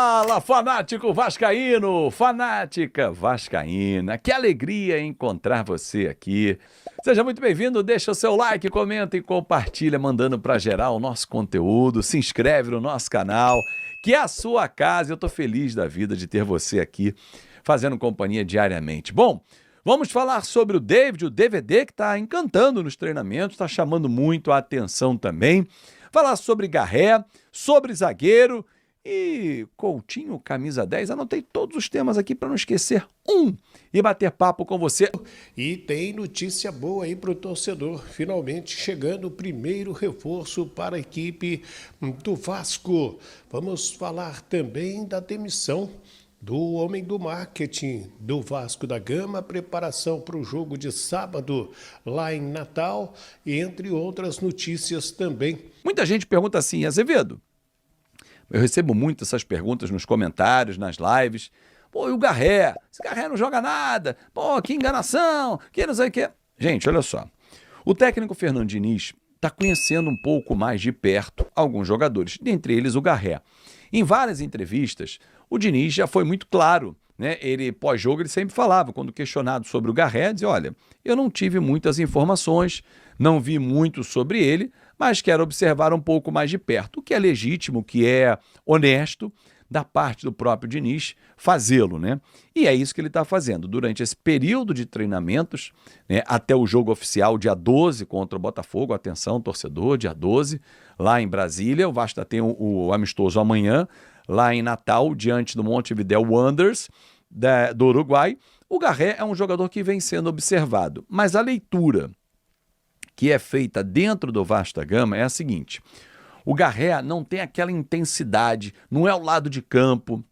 Fala, fanático vascaíno, fanática vascaína, que alegria encontrar você aqui. Seja muito bem-vindo, deixa o seu like, comenta e compartilha, mandando para geral o nosso conteúdo, se inscreve no nosso canal, que é a sua casa. Eu tô feliz da vida de ter você aqui, fazendo companhia diariamente. Bom, vamos falar sobre o David, o DVD, que está encantando nos treinamentos, está chamando muito a atenção também. Falar sobre Garré, sobre zagueiro e Coutinho, camisa 10. Anotei todos os temas aqui para não esquecer e bater papo com você. E tem notícia boa aí para o torcedor. Finalmente chegando o primeiro reforço para a equipe do Vasco. Vamos falar também da demissão do homem do marketing do Vasco da Gama, preparação para o jogo de sábado lá em Natal, entre outras notícias também. Muita gente pergunta assim, Azevedo, eu recebo muito essas perguntas nos comentários, nas lives. Pô, e o Garré? Esse Garré não joga nada. Pô, que enganação, que não sei o quê. Gente, olha só. O técnico Fernando Diniz está conhecendo um pouco mais de perto alguns jogadores, dentre eles o Garré. Em várias entrevistas, o Diniz já foi muito claro, né? Ele, pós-jogo, ele sempre falava, quando questionado sobre o Garré, dizia, olha, eu não tive muitas informações, não vi muito sobre ele, mas quero observar um pouco mais de perto, o que é legítimo, o que é honesto da parte do próprio Diniz fazê-lo, né? E é isso que ele está fazendo. Durante esse período de treinamentos, né, até o jogo oficial, dia 12, contra o Botafogo, atenção, torcedor, dia 12, lá em Brasília, o Vasco tem o amistoso amanhã, lá em Natal, diante do Montevideo Wanderers, do Uruguai. O Garré é um jogador que vem sendo observado, mas a leitura que é feita dentro do Vasco da Gama é a seguinte: o Garré não tem aquela intensidade, não é o lado de campo,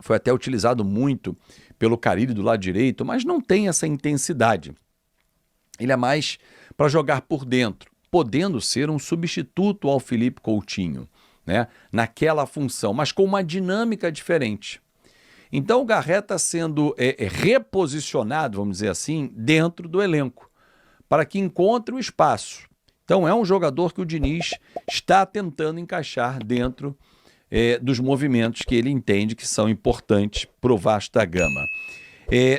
foi até utilizado muito pelo Carille do lado direito, mas não tem essa intensidade. Ele é mais para jogar por dentro, podendo ser um substituto ao Felipe Coutinho, né, naquela função, mas com uma dinâmica diferente. Então o Garré está sendo reposicionado, vamos dizer assim, dentro do elenco, para que encontre o espaço. Então é um jogador que o Diniz está tentando encaixar dentro dos movimentos que ele entende que são importantes para o Vasco da Gama.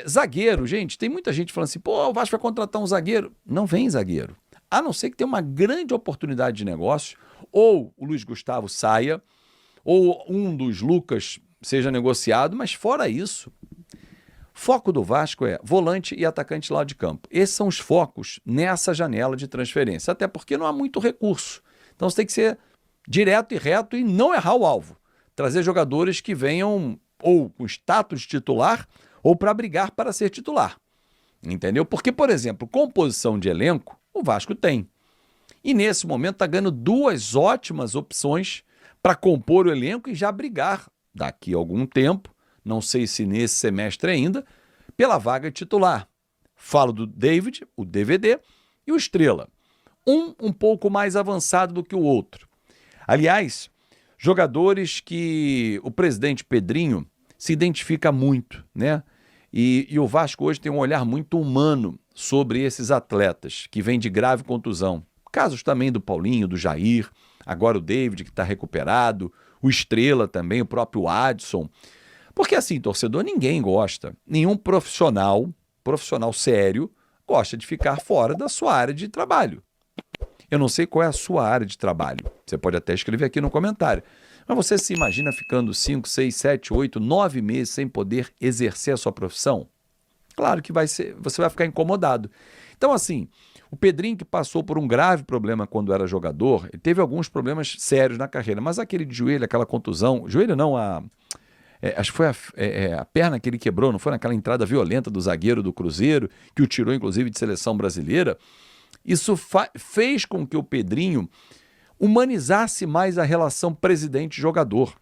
Zagueiro, gente, tem muita gente falando assim, pô, o Vasco vai contratar um zagueiro. Não vem zagueiro. A não ser que tenha uma grande oportunidade de negócio, ou o Luiz Gustavo saia, ou um dos Lucas seja negociado, mas fora isso, foco do Vasco é volante e atacante lá de campo. Esses são os focos nessa janela de transferência, até porque não há muito recurso. Então você tem que ser direto e reto e não errar o alvo. Trazer jogadores que venham ou com status de titular ou para brigar para ser titular. Entendeu? Porque, por exemplo, composição de elenco, o Vasco tem. E nesse momento está ganhando duas ótimas opções para compor o elenco e já brigar daqui a algum tempo, não sei se nesse semestre ainda, pela vaga titular. Falo do David, o DVD, e o Estrela. Um pouco mais avançado do que o outro. Aliás, jogadores que o presidente Pedrinho se identifica muito, né? E o Vasco hoje tem um olhar muito humano sobre esses atletas que vêm de grave contusão. Casos também do Paulinho, do Jair, agora o David que está recuperado, o Estrela também, o próprio Adson. Porque assim, torcedor, ninguém gosta, nenhum profissional sério, gosta de ficar fora da sua área de trabalho. Eu não sei qual é a sua área de trabalho, você pode até escrever aqui no comentário, mas você se imagina ficando 5, 6, 7, 8, 9 meses sem poder exercer a sua profissão? Claro que você vai ficar incomodado. Então assim, o Pedrinho, que passou por um grave problema quando era jogador, ele teve alguns problemas sérios na carreira, mas aquele de joelho, aquela contusão, joelho não, acho que foi a perna que ele quebrou, não foi naquela entrada violenta do zagueiro do Cruzeiro, que o tirou inclusive de seleção brasileira. Isso fez com que o Pedrinho humanizasse mais a relação presidente-jogador.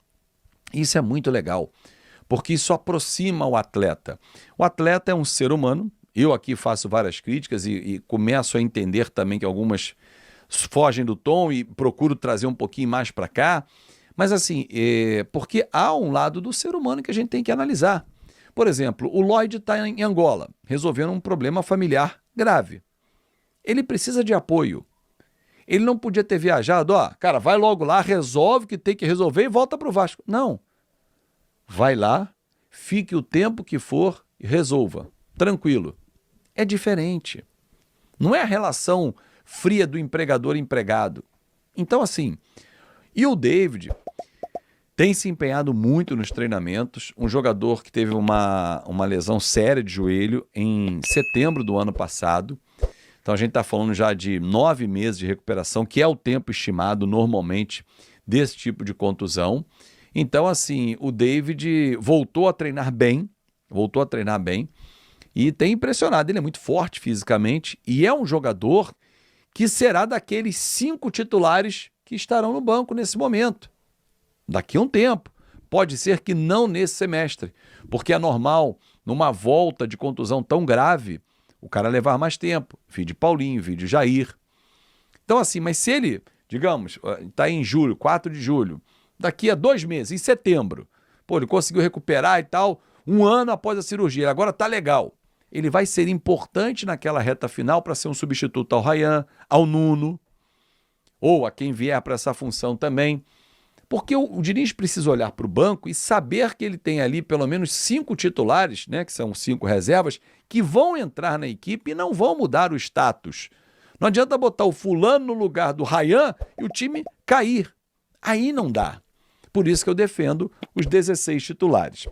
Isso é muito legal, porque isso aproxima o atleta. O atleta é um ser humano, eu aqui faço várias críticas e começo a entender também que algumas fogem do tom e procuro trazer um pouquinho mais para cá, mas assim, porque há um lado do ser humano que a gente tem que analisar. Por exemplo, o Lloyd está em Angola, resolvendo um problema familiar grave. Ele precisa de apoio. Ele não podia ter viajado, cara, vai logo lá, resolve o que tem que resolver e volta para o Vasco. Não. vai lá, fique o tempo que for e resolva. Tranquilo. É diferente. Não é a relação fria do empregador e empregado. Então, assim, e o David tem se empenhado muito nos treinamentos, um jogador que teve uma lesão séria de joelho em setembro do ano passado. Então a gente está falando já de 9 meses de recuperação, que é o tempo estimado normalmente desse tipo de contusão. Então, assim, o David voltou a treinar bem e tem impressionado. Ele é muito forte fisicamente e é um jogador que será daqueles 5 titulares que estarão no banco nesse momento. Daqui a um tempo. Pode ser que não nesse semestre, porque é normal, numa volta de contusão tão grave, o cara levar mais tempo. Vídeo Paulinho, vídeo Jair. Então assim, mas se ele, digamos, está em julho, 4 de julho, daqui a 2 meses, em setembro, ele conseguiu recuperar e tal, 1 ano após a cirurgia, agora está legal. Ele vai ser importante naquela reta final para ser um substituto ao Ryan, ao Nuno, ou a quem vier para essa função também. Porque o Diniz precisa olhar para o banco e saber que ele tem ali pelo menos 5 titulares, né, que são 5 reservas, que vão entrar na equipe e não vão mudar o status. Não adianta botar o fulano no lugar do Ryan e o time cair. Aí não dá. Por isso que eu defendo os 16 titulares.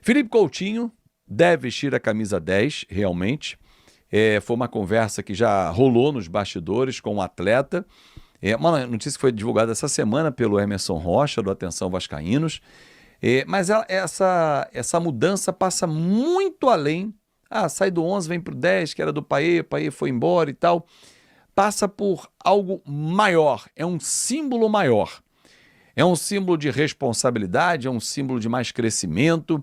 Felipe Coutinho deve vestir a camisa 10, realmente. Foi uma conversa que já rolou nos bastidores com o atleta. Uma notícia que foi divulgada essa semana pelo Emerson Rocha, do Atenção Vascaínos. Mas essa mudança passa muito além. Sai do 11, vem para o 10, que era do Paê, o Paê foi embora e tal. Passa por algo maior, é um símbolo maior. É um símbolo de responsabilidade, é um símbolo de mais crescimento,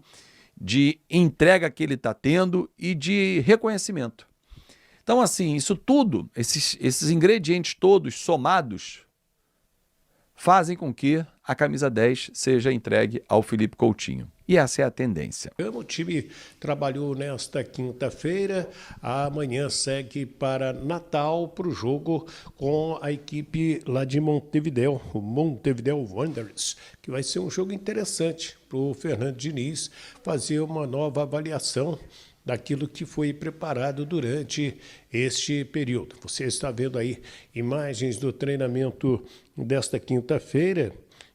de entrega que ele está tendo e de reconhecimento. Então, assim, isso tudo, esses ingredientes todos somados, fazem com que a camisa 10 seja entregue ao Felipe Coutinho. E essa é a tendência. O time trabalhou nesta quinta-feira, amanhã segue para Natal para o jogo com a equipe lá de Montevidéu, o Montevidéu Wanderers, que vai ser um jogo interessante para o Fernando Diniz fazer uma nova avaliação daquilo que foi preparado durante este período. Você está vendo aí imagens do treinamento desta quinta-feira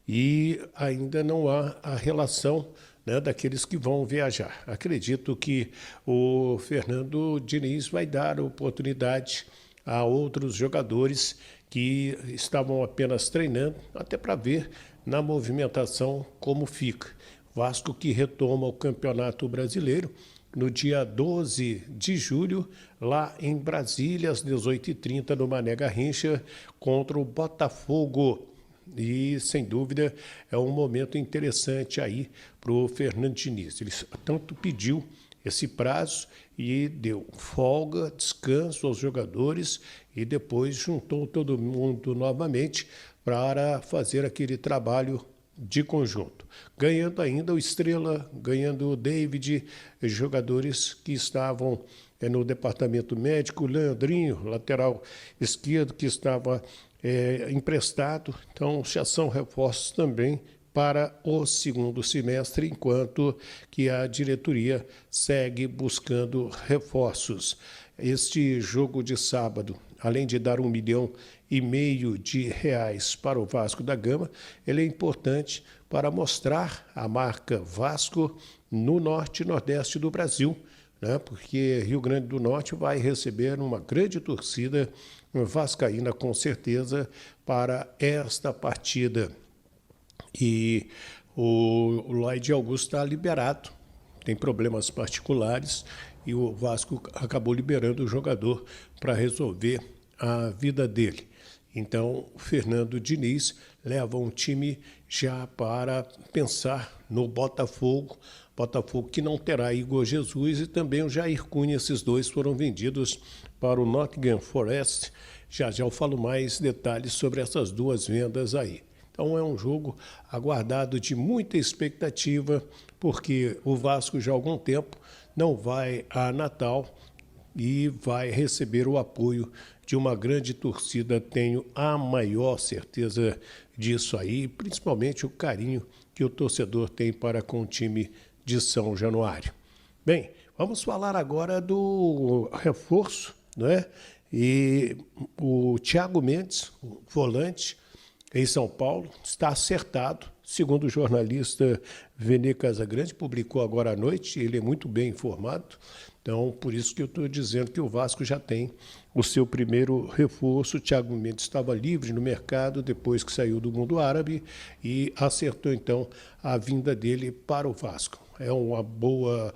e ainda não há a relação, né, daqueles que vão viajar. Acredito que o Fernando Diniz vai dar oportunidade a outros jogadores que estavam apenas treinando, até para ver na movimentação como fica. Vasco que retoma o Campeonato Brasileiro no dia 12 de julho, lá em Brasília, às 18h30, no Mané Garrincha, contra o Botafogo. E, sem dúvida, é um momento interessante aí para o Fernando Diniz. Ele tanto pediu esse prazo e deu folga, descanso aos jogadores e depois juntou todo mundo novamente para fazer aquele trabalho de conjunto. Ganhando ainda o Estrela, ganhando o David, jogadores que estavam no departamento médico, o Leandrinho, lateral esquerdo, que estava emprestado. Então, já são reforços também para o segundo semestre, enquanto que a diretoria segue buscando reforços. Este jogo de sábado, além de dar R$1,5 milhão para o Vasco da Gama, ele é importante para mostrar a marca Vasco no norte e nordeste do Brasil, né? Porque Rio Grande do Norte vai receber uma grande torcida vascaína, com certeza, para esta partida. E o Lloyd Augusto está liberado, tem problemas particulares e o Vasco acabou liberando o jogador para resolver a vida dele. Então, o Fernando Diniz leva um time já para pensar no Botafogo, Botafogo que não terá Igor Jesus e também o Jair Cunha. Esses dois foram vendidos para o Nottingham Forest. Já eu falo mais detalhes sobre essas duas vendas aí. Então é um jogo aguardado de muita expectativa, porque o Vasco já há algum tempo não vai a Natal e vai receber o apoio de uma grande torcida. Tenho a maior certeza disso aí, principalmente o carinho que que o torcedor tem para com o time de São Januário. Bem, vamos falar agora do reforço, né? E o Thiago Mendes, o volante em São Paulo, está acertado. Segundo o jornalista Vene Casagrande, publicou agora à noite, ele é muito bem informado. Então, por isso que eu estou dizendo que o Vasco já tem o seu primeiro reforço. O Thiago Mendes estava livre no mercado depois que saiu do mundo árabe e acertou, então, a vinda dele para o Vasco. É uma boa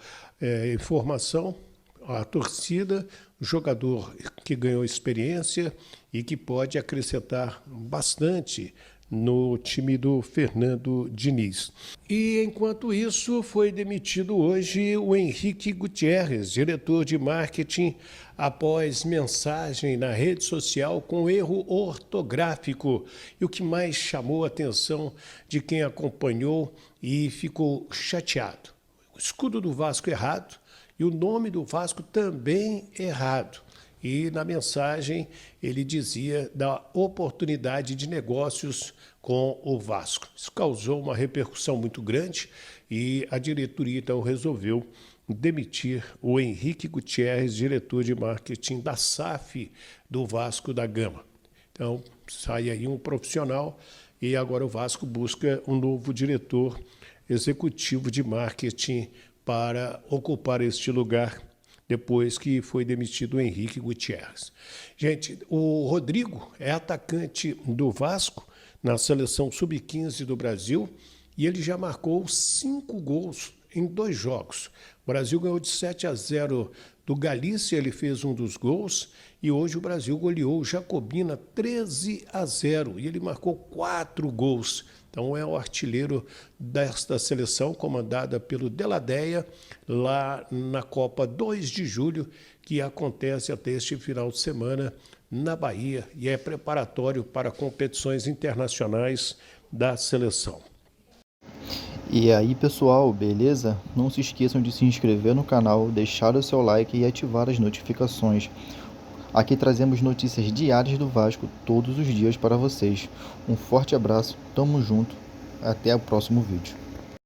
informação. A torcida, jogador que ganhou experiência e que pode acrescentar bastante no time do Fernando Diniz. E, enquanto isso, foi demitido hoje o Henrique Gutierrez, diretor de marketing, após mensagem na rede social com erro ortográfico. E o que mais chamou a atenção de quem acompanhou e ficou chateado. O escudo do Vasco errado e o nome do Vasco também errado. E na mensagem ele dizia da oportunidade de negócios com o Vasco. Isso causou uma repercussão muito grande e a diretoria então resolveu demitir o Henrique Gutierrez, diretor de marketing da SAF do Vasco da Gama. Então sai aí um profissional e agora o Vasco busca um novo diretor executivo de marketing para ocupar este lugar depois que foi demitido o Henrique Gutierrez. Gente, o Rodrigo é atacante do Vasco na seleção sub-15 do Brasil e ele já marcou 5 gols em 2 jogos. O Brasil ganhou de 7-0 do Galícia, ele fez um dos gols e hoje o Brasil goleou o Jacobina 13-0 e ele marcou 4 gols. Então é o artilheiro desta seleção, comandada pelo Deladeia, lá na Copa 2 de julho, que acontece até este final de semana na Bahia e é preparatório para competições internacionais da seleção. E aí, pessoal, beleza? Não se esqueçam de se inscrever no canal, deixar o seu like e ativar as notificações. Aqui trazemos notícias diárias do Vasco todos os dias para vocês. Um forte abraço, tamo junto, até o próximo vídeo.